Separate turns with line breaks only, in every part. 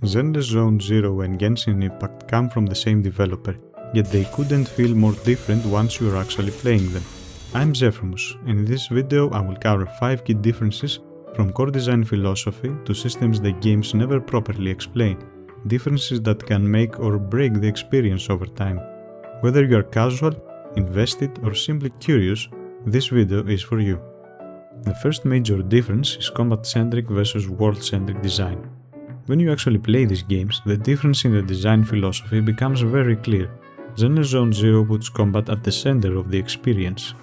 Zenless Zone Zero and Genshin Impact come from the same developer, yet they couldn't feel more different once you're actually playing them. I'm Zephirmous, and in this video I will cover 5 key differences from core design philosophy to systems the games never properly explain, differences that can make or break the experience over time. Whether you're casual, invested, or simply curious, this video is for you. The first major difference is combat-centric versus world-centric design. When you actually play these games, the difference in the design philosophy becomes very clear. Zenless Zone Zero puts combat at the center of the experience.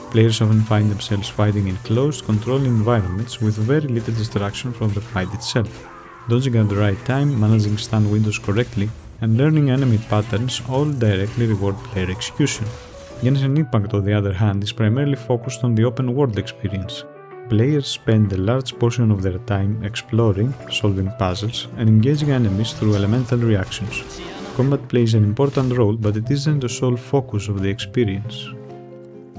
Players often find themselves fighting in closed, controlled environments with very little distraction from the fight itself. Dodging at the right time, managing stun windows correctly, and learning enemy patterns all directly reward player execution. Genshin Impact, on the other hand, is primarily focused on the open world experience. Players spend a large portion of their time exploring, solving puzzles, and engaging enemies through elemental reactions. Combat plays an important role, but it isn't the sole focus of the experience.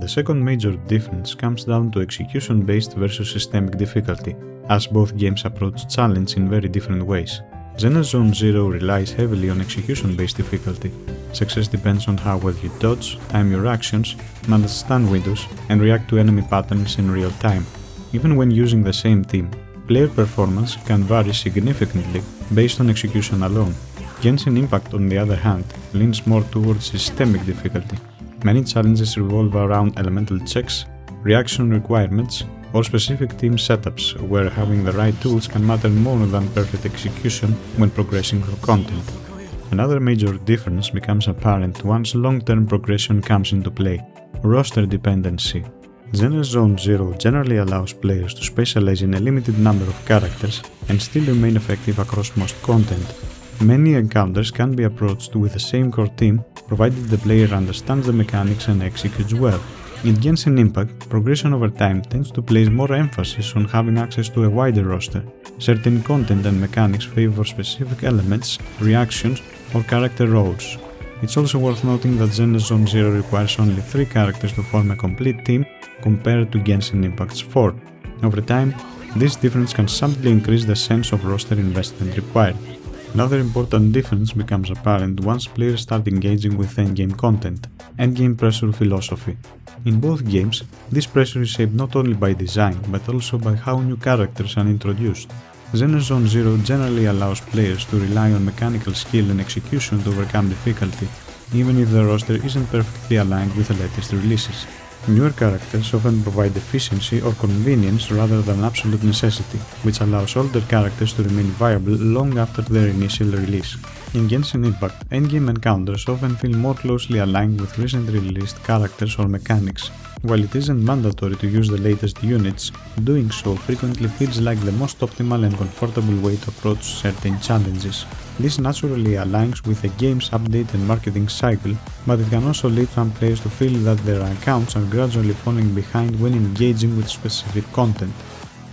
The second major difference comes down to execution-based versus systemic difficulty, as both games approach challenge in very different ways. Zenless Zone Zero relies heavily on execution-based difficulty. Success depends on how well you dodge, time your actions, manage stun windows, and react to enemy patterns in real time. Even when using the same team, player performance can vary significantly based on execution alone. Genshin Impact, on the other hand, leans more towards systemic difficulty. Many challenges revolve around elemental checks, reaction requirements, or specific team setups, where having the right tools can matter more than perfect execution when progressing through content. Another major difference becomes apparent once long-term progression comes into play: roster dependency. Zenless Zone Zero generally allows players to specialize in a limited number of characters and still remain effective across most content. Many encounters can be approached with the same core team, provided the player understands the mechanics and executes well. In Genshin Impact, progression over time tends to place more emphasis on having access to a wider roster. Certain content and mechanics favor specific elements, reactions, or character roles. It's also worth noting that Zenless Zone Zero requires only 3 characters to form a complete team compared to Genshin Impact's 4. Over time, this difference can subtly increase the sense of roster investment required. Another important difference becomes apparent once players start engaging with endgame content, endgame pressure philosophy. In both games, this pressure is shaped not only by design, but also by how new characters are introduced. Zenless Zone Zero generally allows players to rely on mechanical skill and execution to overcome difficulty, even if the roster isn't perfectly aligned with the latest releases. Newer characters often provide efficiency or convenience rather than absolute necessity, which allows older characters to remain viable long after their initial release. In Genshin Impact, endgame encounters often feel more closely aligned with recently released characters or mechanics. While it isn't mandatory to use the latest units, doing so frequently feels like the most optimal and comfortable way to approach certain challenges. This naturally aligns with the game's update and marketing cycle, but it can also lead some players to feel that their accounts are gradually falling behind when engaging with specific content.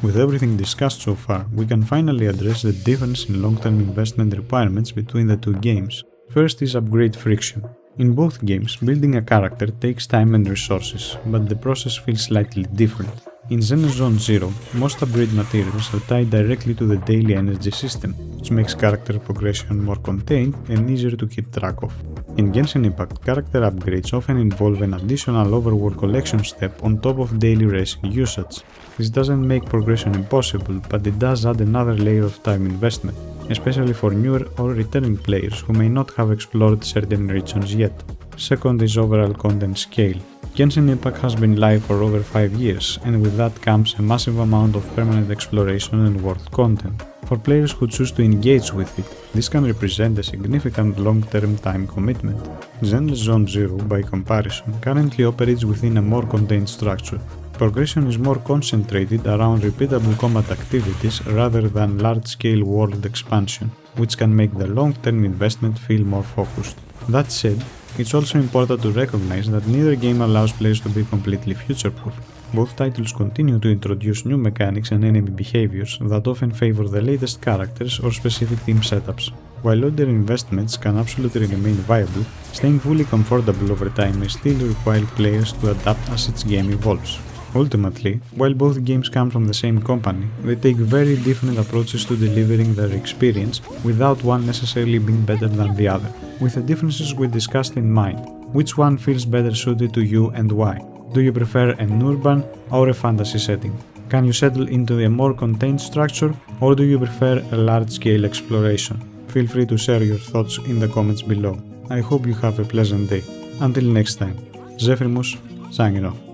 With everything discussed so far, we can finally address the difference in long-term investment requirements between the two games. First is upgrade friction. In both games, building a character takes time and resources, but the process feels slightly different. In Zenless Zone Zero, most upgrade materials are tied directly to the daily energy system, which makes character progression more contained and easier to keep track of. In Genshin Impact, character upgrades often involve an additional overworld collection step on top of daily racing usage. This doesn't make progression impossible, but it does add another layer of time investment, especially for newer or returning players who may not have explored certain regions yet. Second is overall content scale. Genshin Impact has been live for over 5 years, and with that comes a massive amount of permanent exploration and world content. For players who choose to engage with it, this can represent a significant long-term time commitment. Zenless Zone Zero, by comparison, currently operates within a more contained structure. Progression is more concentrated around repeatable combat activities rather than large-scale world expansion, which can make the long-term investment feel more focused. That said, it's also important to recognize that neither game allows players to be completely future-proof. Both titles continue to introduce new mechanics and enemy behaviors that often favor the latest characters or specific team setups. While older investments can absolutely remain viable, staying fully comfortable over time may still require players to adapt as each game evolves. Ultimately, while both games come from the same company, they take very different approaches to delivering their experience without one necessarily being better than the other. With the differences we discussed in mind, which one feels better suited to you and why? Do you prefer an urban or a fantasy setting? Can you settle into a more contained structure, or do you prefer a large-scale exploration? Feel free to share your thoughts in the comments below. I hope you have a pleasant day. Until next time, Zephirmous signing off.